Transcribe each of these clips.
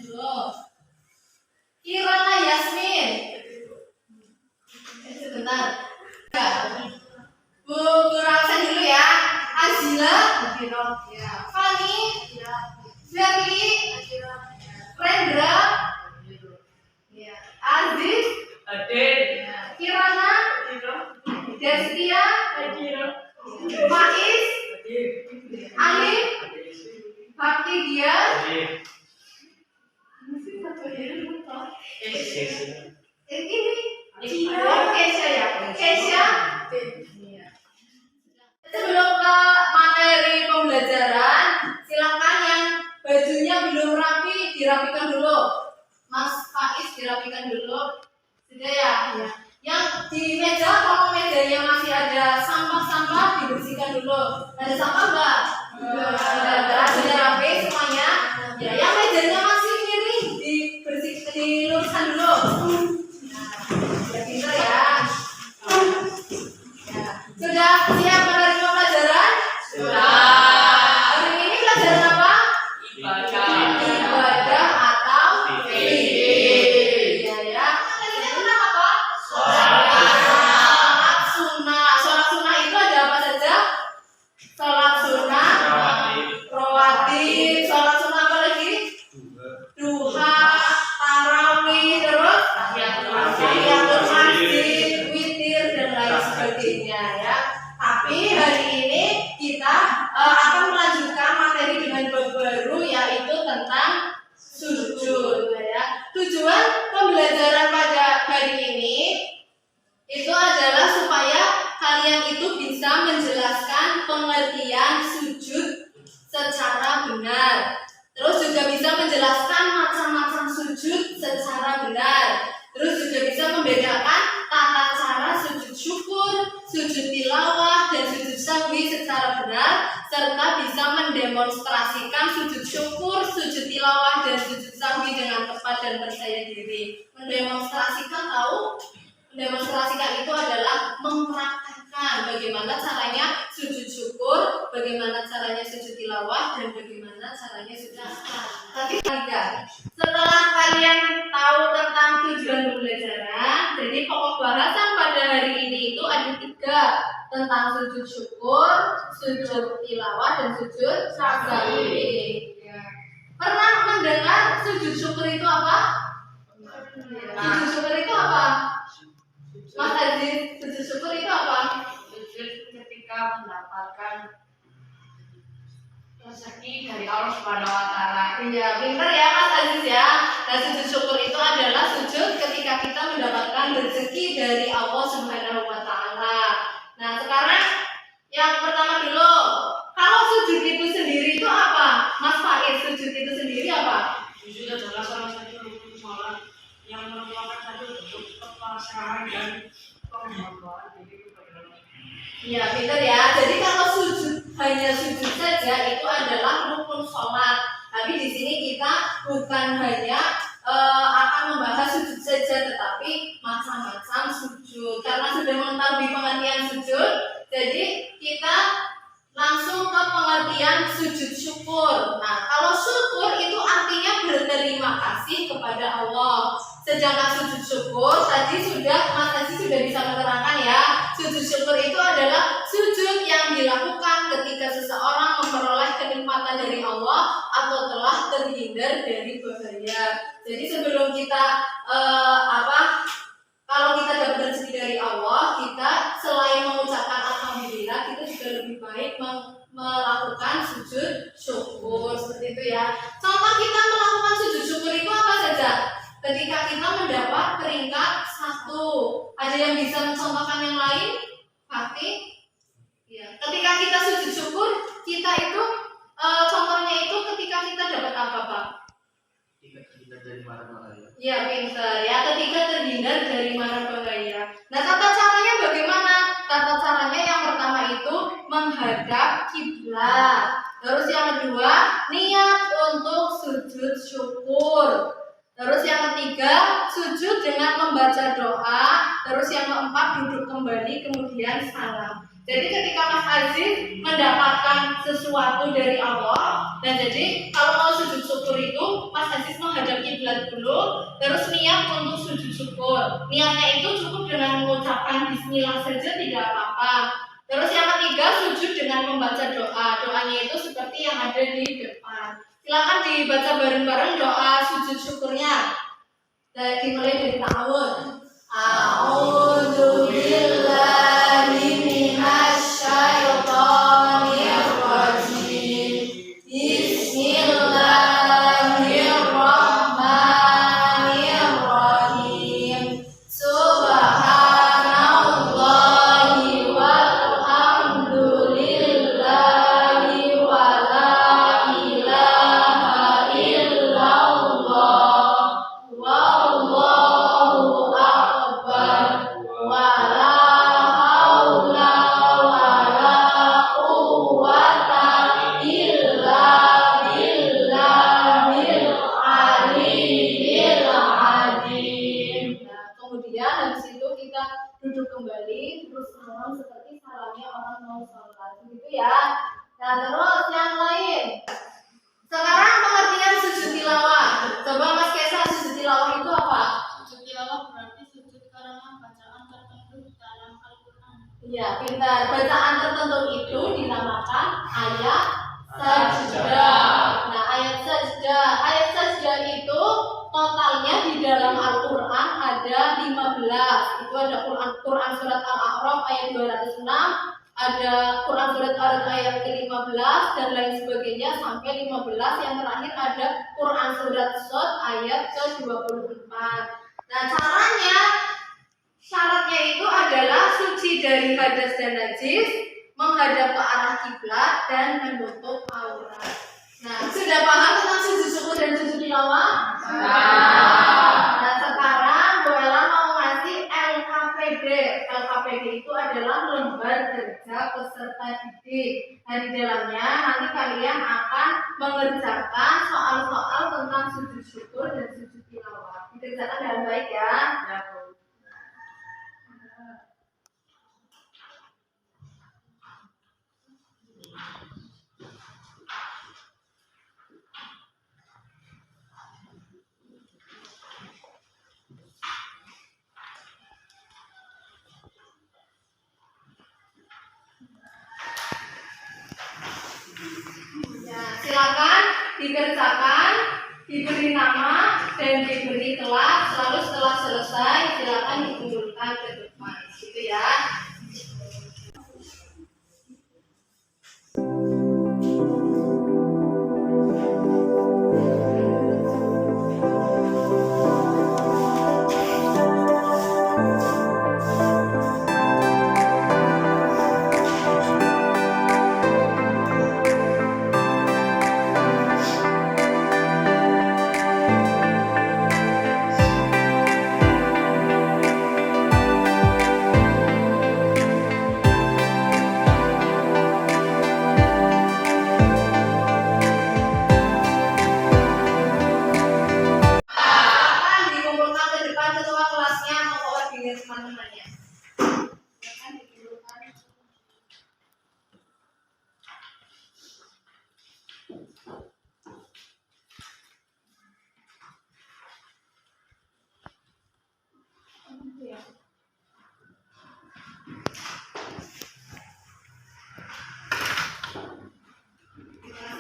dulu. Kirana Yasmin. Sebentar. Bu absen dulu ya. Azila. Ya. Fani. Verly. Rendra. Ya. Aziz. Ya. Kirana. Destia. Faiz. Alif. Bakti dia. Ini Kesha ya. Kesha. Sebelum ke materi pembelajaran, silakan yang bajunya belum rapi dirapikan dulu. Mas Faiz dirapikan dulu. Sudah ya? Ya. Yang di meja, kalau mejanya masih ada sampah-sampah dibersihkan dulu. Ada sampah enggak? Sudah rapi semuanya. Ya, yang mejanya masih miring dibersihkan, diluruskan dulu. Ya, pintar ya. Sudah siap menerima pelajaran? Sudah. Hari ini pelajaran apa? Ibadah atau fikih. Ya. Pelajarannya tentang apa? Sholat sunnah. Sholat sunnah itu ada apa saja? Sholat sunnah, rawatib, sholat sunnah apa lagi? Duha, tarawih, terus tahiyatul masjid, witir dan lain sebagainya ya. Tapi hari ini kita akan melanjutkan materi dengan bab baru, yaitu tentang sujud ya. Tujuan pembelajaran pada hari ini itu adalah supaya kalian itu bisa menjelaskan pengertian sujud secara benar. Terus juga bisa menjelaskan macam-macam sujud secara benar. Terus juga bisa membedakan tata cara sujud syukur, sujud tilawah, dan sujud sahwi secara benar, serta bisa mendemonstrasikan sujud syukur, sujud tilawah, dan sujud sahwi dengan tepat dan percaya diri. Mendemonstrasikan tahu? Mendemonstrasikan itu adalah mempraktekkan bagaimana caranya sujud syukur, bagaimana caranya sujud tilawah, dan bagaimana caranya sujud sahwi. Tapi setelah kalian tahu tentang tujuan pembelajaran, jadi pokok bahasan pada hari ini itu ada 3, tentang sujud syukur, sujud tilawah, dan sujud sahwi. Pernah mendengar sujud syukur itu apa? Sujud syukur itu apa? Mas Aziz, sujud syukur itu apa? Sujud ketika mendapatkan rezeki dari Allah Subhanahu wa taala. Iya, pintar ya Mas Aziz ya. Nah, sujud syukur itu adalah sujud ketika kita mendapatkan rezeki dari Allah Subhanahu wa taala. Nah, sekarang yang pertama dulu, kalau sujud itu sendiri itu apa? Mas Faiz, sujud itu sendiri apa? Sujud adalah salah satu rukun salat yang merupakan satu bentuk kepasrahan dan penghambaan diri kepada Allah. Iya, pintar ya. Jadi kalau sujud hanya sujud saja itu adalah rukun sholat. Tapi di sini kita bukan hanya akan membahas sujud saja, tetapi macam-macam sujud. Karena sudah mengetahui pengertian sujud, jadi kita langsung ke pengertian sujud syukur. Nah, kalau syukur itu artinya berterima kasih kepada Allah. Sedangkan sujud syukur tadi Mas Aziz sudah bisa menerangkan ya. Sujud syukur itu adalah sujud yang dilakukan ketika seseorang memperoleh kenikmatan dari Allah atau telah terhindar dari bahaya. Jadi sebelum kita kalau kita dapat rezeki dari Allah, kita selain mengucapkan alhamdulillah, kita juga lebih baik melakukan sujud syukur seperti itu ya. Contoh kita melakukan sujud syukur itu apa saja? Ketika kita mendapat peringkat 1, ada yang bisa mencontohkan yang lain? Pasti? Ya. Ketika kita sujud syukur, kita itu contohnya itu ketika kita dapat apa, Pak? Terhindar dari mara bahaya. Ya, pintar ya. Ketika terhindar dari mara bahaya. Nah, tata caranya bagaimana? Tata caranya yang pertama itu menghadap kiblat. Terus yang kedua, niat untuk sujud syukur. Terus yang ketiga, sujud dengan membaca doa. Terus yang keempat, duduk kembali kemudian salam. Jadi ketika Mas Aziz mendapatkan sesuatu dari Allah, Nah jadi kalau mau sujud syukur itu Mas Aziz menghadap kiblat dulu, terus niat untuk sujud syukur. Niatnya itu cukup dengan mengucapkan Bismillah saja, tidak apa-apa. Terus yang ketiga sujud dengan membaca doa. Doanya itu seperti yang ada di depan. Silakan dibaca bareng-bareng doa sujud syukurnya. Dimulai dari ta'awun. A'udzu billahi minasy syaithanir rajim. Bismillahirrahmanirrahim. Subhanallahi walhamdulillahi wa la ilaha illallah. Wallahu akbar. Wa la haula wa la quwwata illa billahil aliyyil azim. Nah, kemudian habis itu kita duduk kembali terus salam seperti salamnya orang mau sholat gitu ya. Nah, terus yang lain. Sekarang pengertian sujud tilawah. Coba Mas Kesa, sujud tilawah itu apa? Sujud tilawah berarti sujud karena bacaan tertentu dalam Al-Quran. Iya, pintar. Bacaan tertentu itu dinamakan ayat sajdah. Nah, ayat sajdah itu totalnya di dalam Al-Quran ada 15. Itu ada Quran surat Al-A'raf ayat 206, ada Quran surat Ar-Ra'd ayat ke-15 dan lain sebagainya sampai 15. Yang terakhir ada Quran surat Shad ayat ke-24. Nah, syaratnya itu adalah suci dari hadas dan najis, menghadap ke arah kiblat dan menutup aurat. Nah, sudah paham tentang sujud syukur dan sujud tilawah? Nah, sekarang Bu Ella mau ngasih LKPD. LKPD itu adalah lembar kerja peserta didik. Nah, di dalamnya nanti kalian akan mengerjakan soal-soal tentang sujud syukur dan sujud tilawah. Dikerjakan dengan baik ya. Silakan dikerjakan, diberi nama dan diberi kelas. Lalu setelah selesai silakan dikumpulkan ke depan, gitu ya.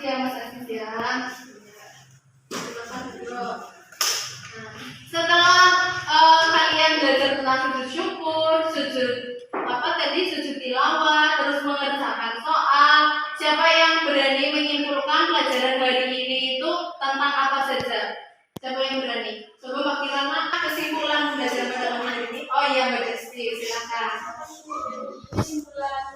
Ya Mas Aziz ya. Setelah kalian belajar tentang sujud syukur, sujud tilawah, terus mengerjakan soal, siapa yang berani menyimpulkan pelajaran hari ini itu tentang apa saja? Siapa yang berani? Coba Mbak Kirana, kesimpulan belajar pada hari ini. Oh iya Mbak Desti, silakan. Kesimpulan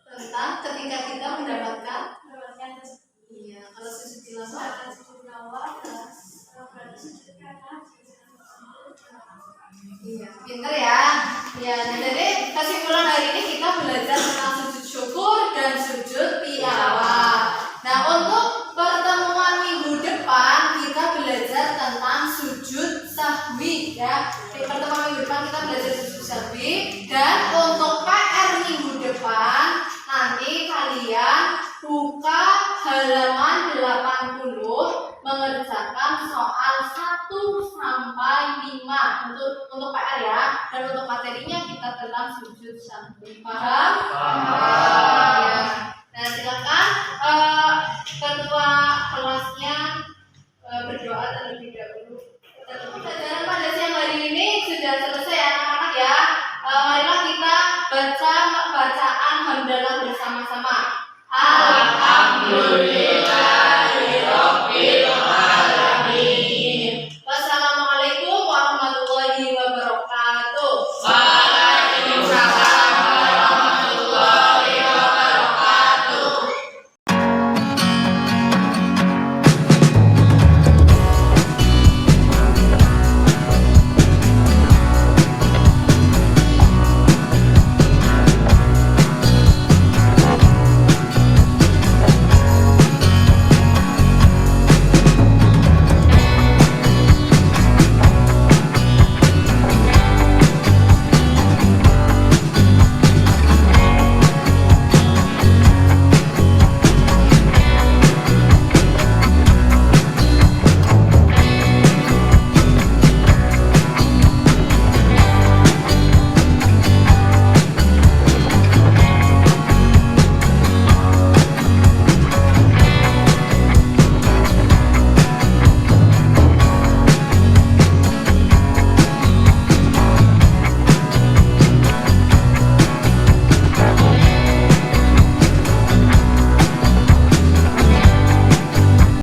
tentang ketika kita mendapatkan iya, kalau sujud tilawah iya, pinter ya. Ya, jadi kesimpulan hari ini kita belajar tentang sujud syukur dan sujud tilawah. Nah, untuk pertemuan minggu depan kita belajar tentang sujud sahwi ya. Di pertemuan minggu depan kita belajar susu sapi, dan untuk PR minggu depan nanti kalian buka halaman 80 mengerjakan soal 1 sampai 5 untuk PR ya, dan untuk materinya kita tentang sujud sapi. Paham? Ya. Nah, silakan ketua kelasnya berdoa terlebih